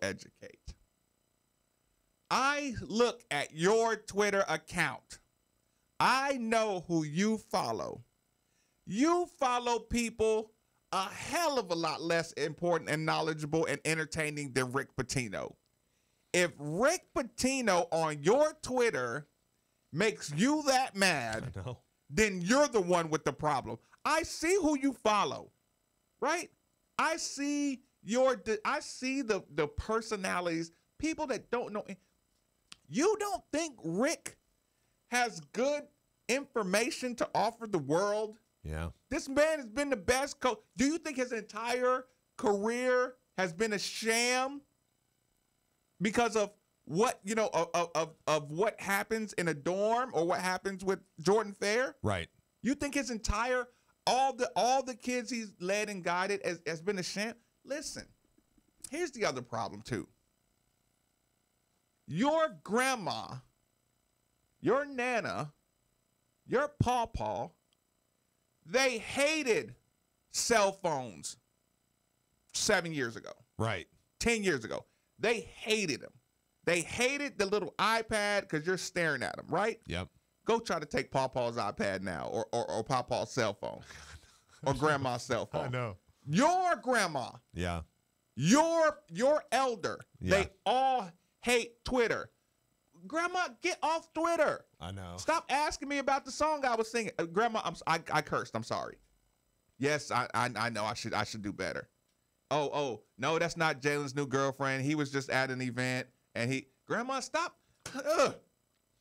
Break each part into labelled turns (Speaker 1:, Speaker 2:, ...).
Speaker 1: educate. I look at your Twitter account. I know who you follow. You follow people a hell of a lot less important and knowledgeable and entertaining than Rick Pitino. If Rick Pitino on your Twitter makes you that mad, then you're the one with the problem. I see who you follow, right? I see the personalities, people that don't know. You don't think Rick has good information to offer the world?
Speaker 2: Yeah.
Speaker 1: This man has been the best coach. Do you think his entire career has been a sham because of what, you know, of what happens in a dorm or what happens with Jordan Fair?
Speaker 2: Right.
Speaker 1: You think his entire all the kids he's led and guided has been a sham? Listen, here's the other problem too. Your grandma, your nana, your pawpaw, they hated cell phones 7 years ago.
Speaker 2: Right.
Speaker 1: 10 years ago. They hated them. They hated the little iPad because you're staring at them, right?
Speaker 2: Yep.
Speaker 1: Go try to take Pawpaw's iPad now or Pawpaw's cell phone or grandma's cell phone.
Speaker 2: I know.
Speaker 1: Your grandma.
Speaker 2: Yeah.
Speaker 1: Your elder.
Speaker 2: Yeah.
Speaker 1: They all hate Twitter. Grandma, get off Twitter.
Speaker 2: I know.
Speaker 1: Stop asking me about the song I was singing. Grandma, I cursed. I'm sorry. Yes, I know I should do better. Oh, no, that's not Jalen's new girlfriend. He was just at an event and Grandma, stop.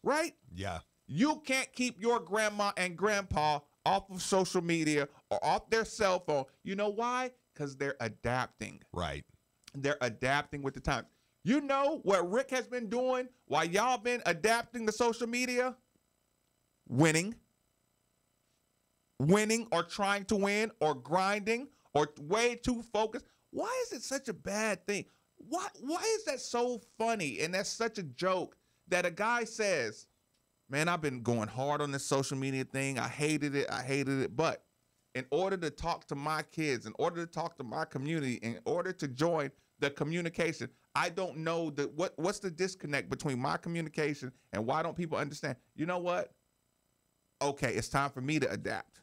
Speaker 1: Right?
Speaker 2: Yeah.
Speaker 1: You can't keep your grandma and grandpa off of social media or off their cell phone. You know why? Because they're adapting.
Speaker 2: Right.
Speaker 1: They're adapting with the times. You know what Rick has been doing while y'all been adapting to social media? Winning or trying to win or grinding or way too focused. Why is it such a bad thing? Why is that so funny and that's such a joke that a guy says, man, I've been going hard on this social media thing. I hated it. But in order to talk to my kids, in order to talk to my community, in order to join the communication, I don't know what's the disconnect between my communication and why don't people understand? You know what? Okay, it's time for me to adapt.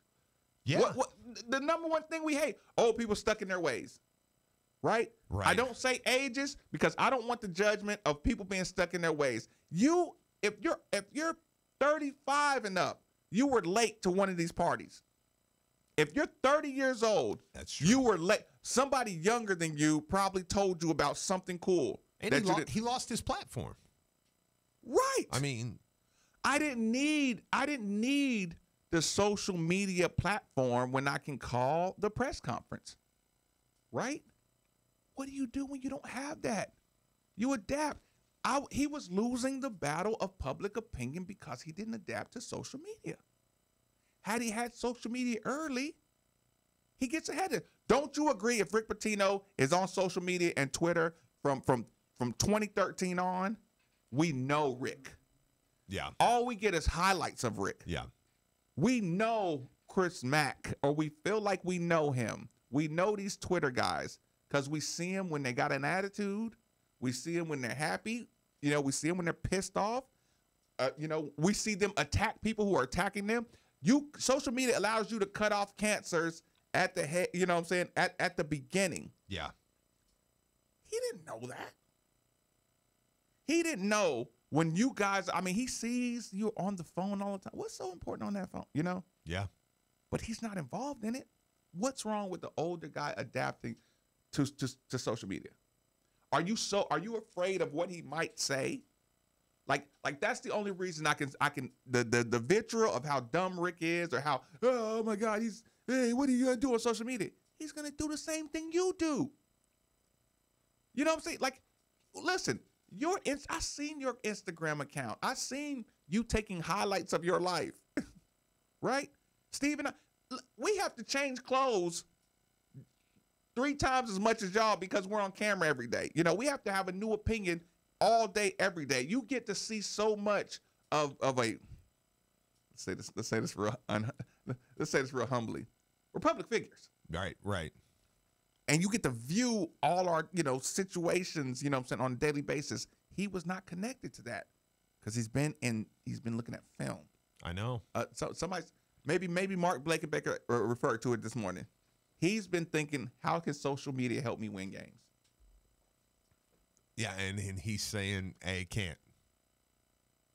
Speaker 2: Yeah.
Speaker 1: What the number one thing we hate? Old people stuck in their ways. Right?
Speaker 2: Right.
Speaker 1: I don't say ages because I don't want the judgment of people being stuck in their ways. If you're 35 and up, you were late to one of these parties. If you're 30 years old,
Speaker 2: that's true.
Speaker 1: You were late. Somebody younger than you probably told you about something cool.
Speaker 2: And he lost his platform.
Speaker 1: Right.
Speaker 2: I mean,
Speaker 1: I didn't need the social media platform when I can call the press conference. Right? What do you do when you don't have that? You adapt. He was losing the battle of public opinion because he didn't adapt to social media. Had he had social media early, he gets ahead of it. Don't you agree if Rick Pitino is on social media and Twitter from 2013 on, we know Rick.
Speaker 2: Yeah.
Speaker 1: All we get is highlights of Rick.
Speaker 2: Yeah.
Speaker 1: We know Chris Mack, or we feel like we know him. We know these Twitter guys because we see them when they got an attitude. We see them when they're happy. You know, we see them when they're pissed off. We see them attack people who are attacking them. Social media allows you to cut off cancers at the head, you know what I'm saying, at the beginning.
Speaker 2: Yeah.
Speaker 1: He didn't know that. He didn't know when you guys, he sees you on the phone all the time. What's so important on that phone, you know?
Speaker 2: Yeah.
Speaker 1: But he's not involved in it. What's wrong with the older guy adapting to social media? Are you afraid of what he might say? Like that's the only reason I can the vitriol of how dumb Rick is or how, oh my God, what are you gonna do on social media? He's gonna do the same thing you do. You know what I'm saying? Like, listen, I seen your Instagram account. I seen you taking highlights of your life. Right? Steve and we have to change clothes 3 times as much as y'all because we're on camera every day. You know, we have to have a new opinion all day, every day. You get to see so much of a. Let's say this real humbly. We're public figures.
Speaker 2: Right.
Speaker 1: and you get to view all our, situations, what I'm saying, on a daily basis. He was not connected to that because he's been looking at film.
Speaker 2: I know.
Speaker 1: So maybe Mark Blakenbecker referred to it this morning. He's been thinking, how can social media help me win games?
Speaker 2: Yeah, and he's saying, hey, it can't.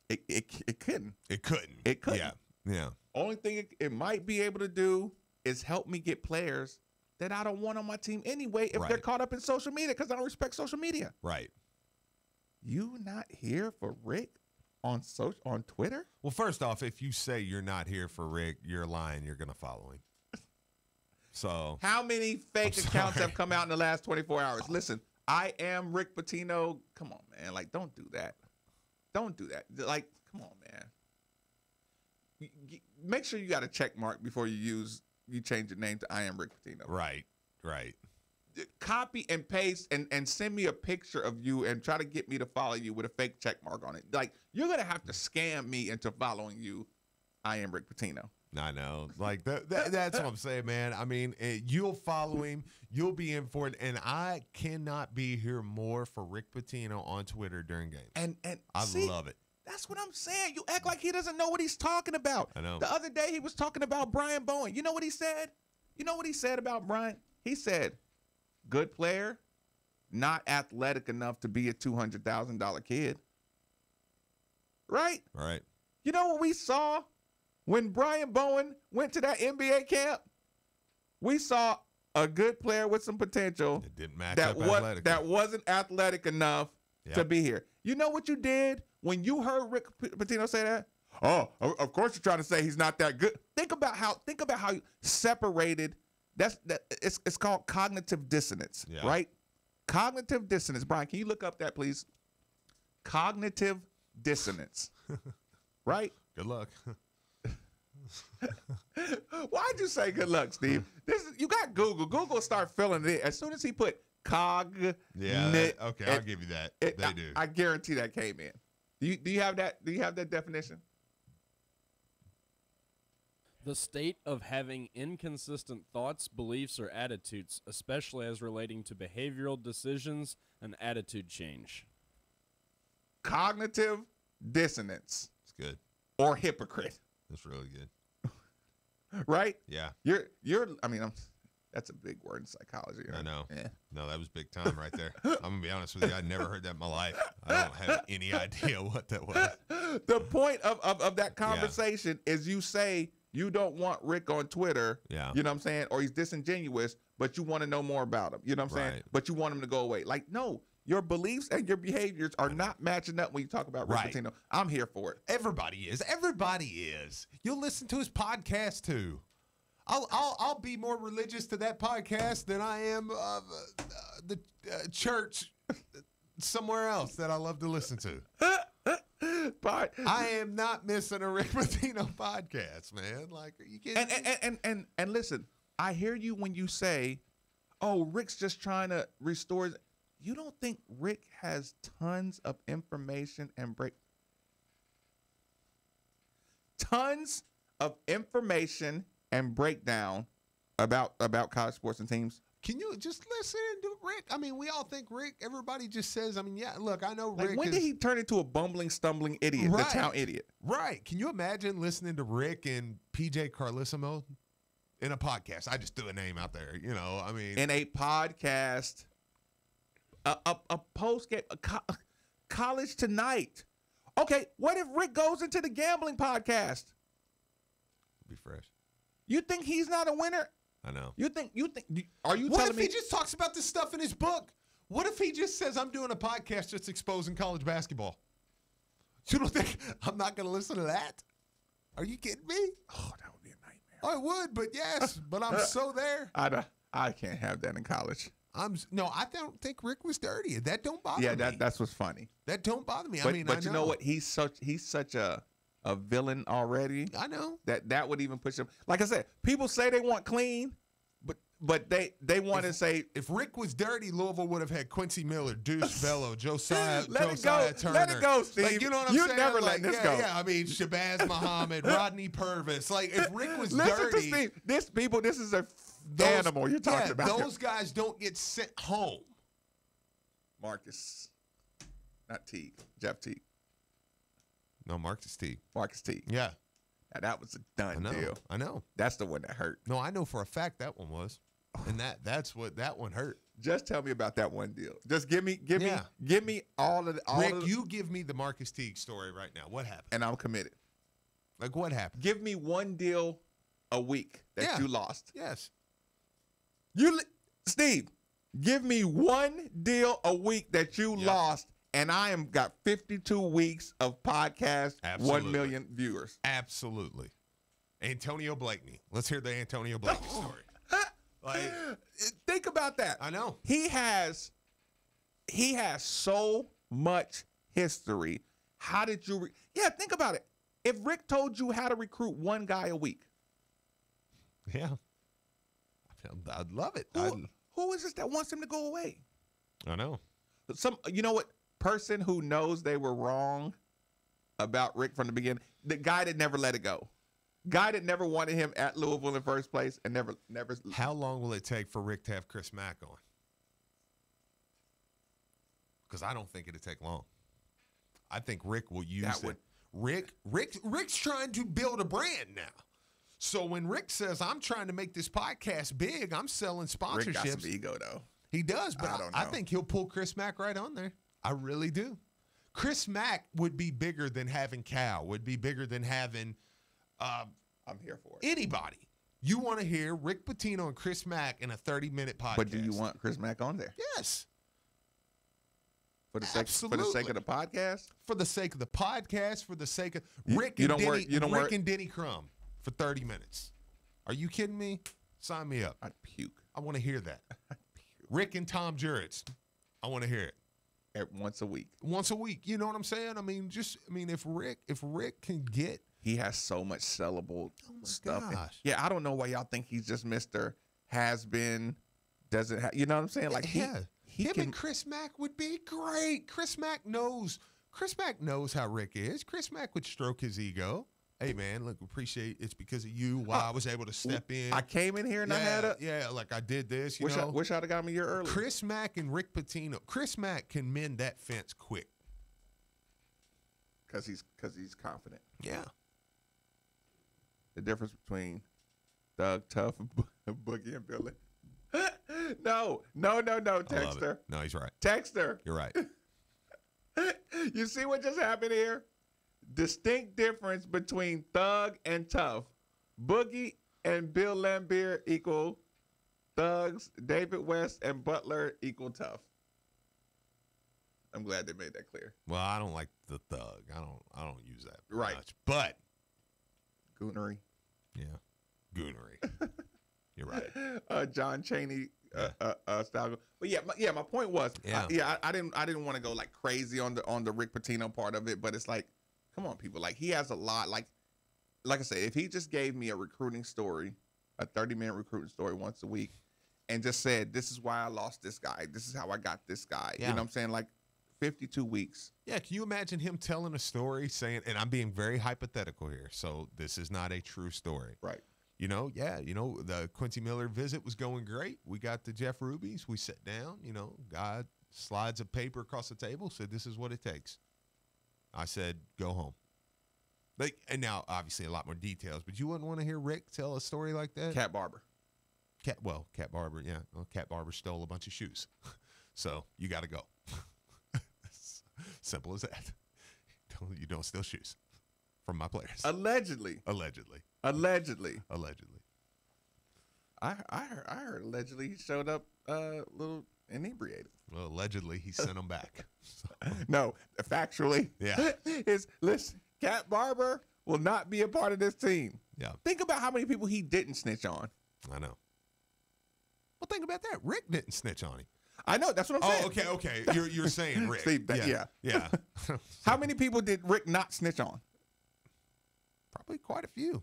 Speaker 1: It couldn't.
Speaker 2: It couldn't.
Speaker 1: It couldn't.
Speaker 2: Yeah.
Speaker 1: Only thing it might be able to do is help me get players that I don't want on my team anyway if they're caught up in social media because I don't respect social media.
Speaker 2: Right.
Speaker 1: You not here for Rick on Twitter?
Speaker 2: Well, first off, if you say you're not here for Rick, you're lying. You're going to follow him. So
Speaker 1: how many fake accounts have come out in the last 24 hours? Listen, I am Rick Pitino. Come on, man. Like, don't do that. Don't do that. Like, come on, man. Make sure you got a check mark before you change your name to I am Rick Pitino.
Speaker 2: Right.
Speaker 1: Copy and paste and send me a picture of you and try to get me to follow you with a fake check mark on it. Like, you're going to have to scam me into following you. I am Rick Pitino.
Speaker 2: I know. Like, that's what I'm saying, man. I mean, you'll follow him. You'll be in for it. And I cannot be here more for Rick Pitino on Twitter during games.
Speaker 1: And
Speaker 2: I love it.
Speaker 1: That's what I'm saying. You act like he doesn't know what he's talking about.
Speaker 2: I know.
Speaker 1: The other day he was talking about Brian Bowen. You know what he said? You know what he said about Brian? He said, good player, not athletic enough to be a $200,000 kid. Right?
Speaker 2: Right.
Speaker 1: You know what we saw when Brian Bowen went to that NBA camp? We saw a good player with some potential
Speaker 2: It didn't match up athletically.
Speaker 1: that wasn't athletic enough to be here. You know what you did when you heard Rick Pitino say that? Oh, of course you're trying to say he's not that good. Think about how you separated. It's called cognitive dissonance, right? Cognitive dissonance. Brian, can you look up that, please? Cognitive dissonance, right?
Speaker 2: Good luck.
Speaker 1: Why'd you say good luck, Steve? You got Google. Google start filling it. As soon as he put okay,
Speaker 2: I'll give you that. They do.
Speaker 1: I guarantee that came in. Do you have that? Do you have that definition?
Speaker 3: The state of having inconsistent thoughts, beliefs, or attitudes, especially as relating to behavioral decisions and attitude change.
Speaker 1: Cognitive dissonance.
Speaker 2: It's good.
Speaker 1: Or hypocrite.
Speaker 2: That's really good.
Speaker 1: Right?
Speaker 2: Yeah.
Speaker 1: That's a big word in psychology. Right?
Speaker 2: I know.
Speaker 1: Yeah.
Speaker 2: No, that was big time right there. I'm going to be honest with you. I'd never heard that in my life. I don't have any idea what that was.
Speaker 1: The point of that conversation is you say you don't want Rick on Twitter.
Speaker 2: Yeah.
Speaker 1: You know what I'm saying? Or he's disingenuous, but you want to know more about him. You know what I'm saying? But you want him to go away. Like, no, your beliefs and your behaviors are not matching up when you talk about Rick Pitino. I'm here for it.
Speaker 2: Everybody is. Everybody is. You'll listen to his podcast too. I'll be more religious to that podcast than I am the church somewhere else that I love to listen to.
Speaker 1: But
Speaker 2: I am not missing a Rick Pitino podcast, man. Like, are you kidding me?
Speaker 1: And listen, I hear you when you say, "Oh, Rick's just trying to restore." You don't think Rick has tons of information and tons of information and breakdown about college sports and teams?
Speaker 2: Can you just listen to Rick? I mean, we all think Rick. Everybody just says, I mean, yeah, look, I know Rick.
Speaker 1: Like, when did he turn into a bumbling, stumbling idiot, the town idiot?
Speaker 2: Right. Can you imagine listening to Rick and PJ Carlissimo in a podcast? I just threw a name out there, you know. I mean,
Speaker 1: in a podcast, a post game, college tonight. Okay, what if Rick goes into the gambling podcast?
Speaker 2: Be fresh.
Speaker 1: You think he's not a winner?
Speaker 2: I know.
Speaker 1: Are you
Speaker 2: what
Speaker 1: telling
Speaker 2: if
Speaker 1: me
Speaker 2: he just talks about this stuff in his book? What if he just says, I'm doing a podcast just exposing college basketball? You don't think I'm not going to listen to that? Are you kidding me?
Speaker 1: Oh, that would be a nightmare.
Speaker 2: I would, but yes, but I'm so there.
Speaker 1: I can't have that in college.
Speaker 2: I don't think Rick was dirty. That don't bother me.
Speaker 1: Yeah, that's what's funny.
Speaker 2: That don't bother me.
Speaker 1: But you know what? He's such a villain already.
Speaker 2: I know.
Speaker 1: That would even push him. Like I said, people say they want clean, but they want to say,
Speaker 2: if Rick was dirty, Louisville would have had Quincy Miller, Deuce Bello, Josiah Turner.
Speaker 1: Let it go, Steve.
Speaker 2: Like, you know what I'm saying?
Speaker 1: You're never letting this go.
Speaker 2: Yeah, I mean, Shabazz Muhammad, Rodney Purvis. Like, if Rick was
Speaker 1: Listen
Speaker 2: dirty.
Speaker 1: to Steve. This is a animal you're talking about.
Speaker 2: Those guys don't get sent home.
Speaker 1: Marcus, not Teague, Jeff Teague.
Speaker 2: No, Marcus Teague.
Speaker 1: Marcus Teague.
Speaker 2: Yeah.
Speaker 1: Now, that was a done deal.
Speaker 2: I know.
Speaker 1: That's the one that hurt.
Speaker 2: No, I know for a fact that one was. And that's what that one hurt.
Speaker 1: Just tell me about that one deal. Just give me all of the
Speaker 2: Rick, you give me the Marcus Teague story right now. What happened?
Speaker 1: and I'm committed.
Speaker 2: Like, what happened?
Speaker 1: Give me one deal a week that you lost.
Speaker 2: Yes.
Speaker 1: Steve, give me one deal a week that you lost, and I am got 52 weeks of podcast,
Speaker 2: Absolutely.
Speaker 1: 1 million viewers.
Speaker 2: Absolutely. Antonio Blakeney. Let's hear the Antonio Blakeney story. Like,
Speaker 1: think about that.
Speaker 2: I know.
Speaker 1: He has so much history. How did you think about it. If Rick told you how to recruit one guy a week.
Speaker 2: Yeah. I'd love it.
Speaker 1: Who is this that wants him to go away?
Speaker 2: I know.
Speaker 1: You know what? Person who knows they were wrong about Rick from the beginning. The guy that never let it go. Guy that never wanted him at Louisville in the first place and never.
Speaker 2: How long will it take for Rick to have Chris Mack on? Because I don't think it'll take long. I think Rick will use it. Rick's trying to build a brand now. So when Rick says, I'm trying to make this podcast big, I'm selling sponsorships.
Speaker 1: Rick got some ego, though.
Speaker 2: He does, but
Speaker 1: I don't know.
Speaker 2: I think he'll pull Chris Mack right on there. I really do. Chris Mack would be bigger than having Cal, would be bigger than having
Speaker 1: I'm here for it.
Speaker 2: Anybody. You want to hear Rick Pitino and Chris Mack in a 30-minute podcast.
Speaker 1: But do you want Chris Mack on there?
Speaker 2: Yes.
Speaker 1: For the sake of the podcast?
Speaker 2: For the sake of the podcast, for the sake of Rick and Denny Crum for 30 minutes. Are you kidding me? Sign me up.
Speaker 1: I'd puke.
Speaker 2: I want to hear that. Rick and Tom Juritz. I want to hear it.
Speaker 1: Once a week.
Speaker 2: Once a week. You know what I'm saying? If Rick can get.
Speaker 1: He has so much sellable stuff.
Speaker 2: Gosh.
Speaker 1: Yeah, I don't know why y'all think he's just Mr. Has Been, doesn't have, you know what I'm saying? Like
Speaker 2: him and Chris Mack would be great. Chris Mack knows how Rick is. Chris Mack would stroke his ego. Hey man, look, appreciate it's because of you why I was able to step in.
Speaker 1: I came in here and I had
Speaker 2: like I did this.
Speaker 1: Wish I'd have got me a year earlier.
Speaker 2: Chris Mack and Rick Pitino. Chris Mack can mend that fence quick.
Speaker 1: Because he's confident.
Speaker 2: Yeah.
Speaker 1: The difference between Doug Tough, Boogie, and Billy. No, Texter.
Speaker 2: No, he's right.
Speaker 1: Texter.
Speaker 2: You're right.
Speaker 1: You see what just happened here? Distinct difference between Thug and Tough. Boogie and Bill Laimbeer equal Thugs. David West and Butler equal Tough. I'm glad they made that clear.
Speaker 2: Well, I don't like the Thug. I don't use that
Speaker 1: right
Speaker 2: much. But
Speaker 1: Goonery.
Speaker 2: Yeah. Goonery. You're right.
Speaker 1: John Chaney style. But my point was, I didn't want to go like crazy on the Rick Pitino part of it, but it's like, come on, people. Like, he has a lot. Like I said, if he just gave me a recruiting story, a 30-minute recruiting story once a week, and just said, this is why I lost this guy. This is how I got this guy.
Speaker 2: Yeah.
Speaker 1: You know what I'm saying? Like, 52 weeks.
Speaker 2: Yeah, can you imagine him telling a story saying, and I'm being very hypothetical here, so this is not a true story.
Speaker 1: Right.
Speaker 2: The Quincy Miller visit was going great. We got the Jeff Rubies. We sat down, God slides a paper across the table, said, this is what it takes. I said, go home. And now, obviously, a lot more details, but you wouldn't want to hear Rick tell a story like that?
Speaker 1: Cat Barber.
Speaker 2: Cat Barber, yeah. Well, Cat Barber stole a bunch of shoes. So you got to go. Simple as that. You don't steal shoes from my players.
Speaker 1: Allegedly. I heard allegedly he showed up a little inebriated.
Speaker 2: Well, allegedly he sent them back. So.
Speaker 1: No, factually.
Speaker 2: Yeah.
Speaker 1: Listen, Cat Barber will not be a part of this team.
Speaker 2: Yeah.
Speaker 1: Think about how many people he didn't snitch on.
Speaker 2: I know. Well, think about that. Rick didn't snitch on him.
Speaker 1: I know. That's what I'm saying.
Speaker 2: Oh, okay. You're saying Rick.
Speaker 1: Steve,
Speaker 2: yeah.
Speaker 1: How many people did Rick not snitch on?
Speaker 2: Probably quite a few.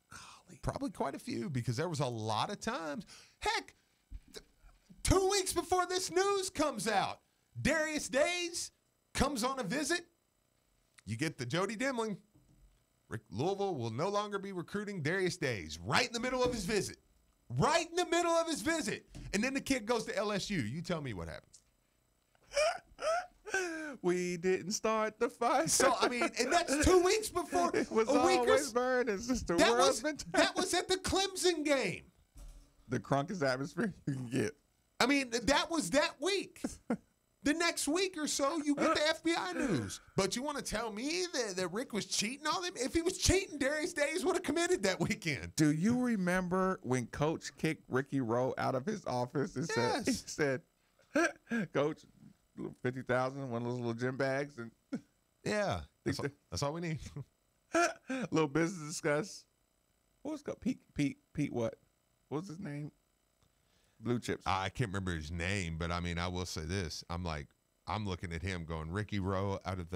Speaker 2: Golly. Probably quite a few because there was a lot of times. Heck, 2 weeks before this news comes out, Darius Days comes on a visit. You get the Jody Demling. Louisville will no longer be recruiting Darius Days right in the middle of his visit. right in the middle of his visit. And then the kid goes to LSU. You tell me what happened.
Speaker 1: We didn't start the fight.
Speaker 2: So, I mean, and that's 2 weeks before.
Speaker 1: It was
Speaker 2: a week or
Speaker 1: always
Speaker 2: s-
Speaker 1: burning. It's just the
Speaker 2: that
Speaker 1: world's
Speaker 2: was
Speaker 1: been
Speaker 2: that was at the Clemson game.
Speaker 1: the crunkest atmosphere you can get.
Speaker 2: I mean, that was that week. The next week or so, you get the FBI news. But you want to tell me that Rick was cheating on him? If he was cheating, Darius Days would have committed that weekend.
Speaker 1: Do you remember when Coach kicked Ricky Rowe out of his office and
Speaker 2: Yes.
Speaker 1: said, Coach, 50,000, one of those little gym bags, and
Speaker 2: Yeah, that's all we need.
Speaker 1: little business discuss. What was it called? Pete what? What was his name? Blue Chips.
Speaker 2: I can't remember his name, but I mean, I will say this. I'm looking at him going, Ricky Rowe out of the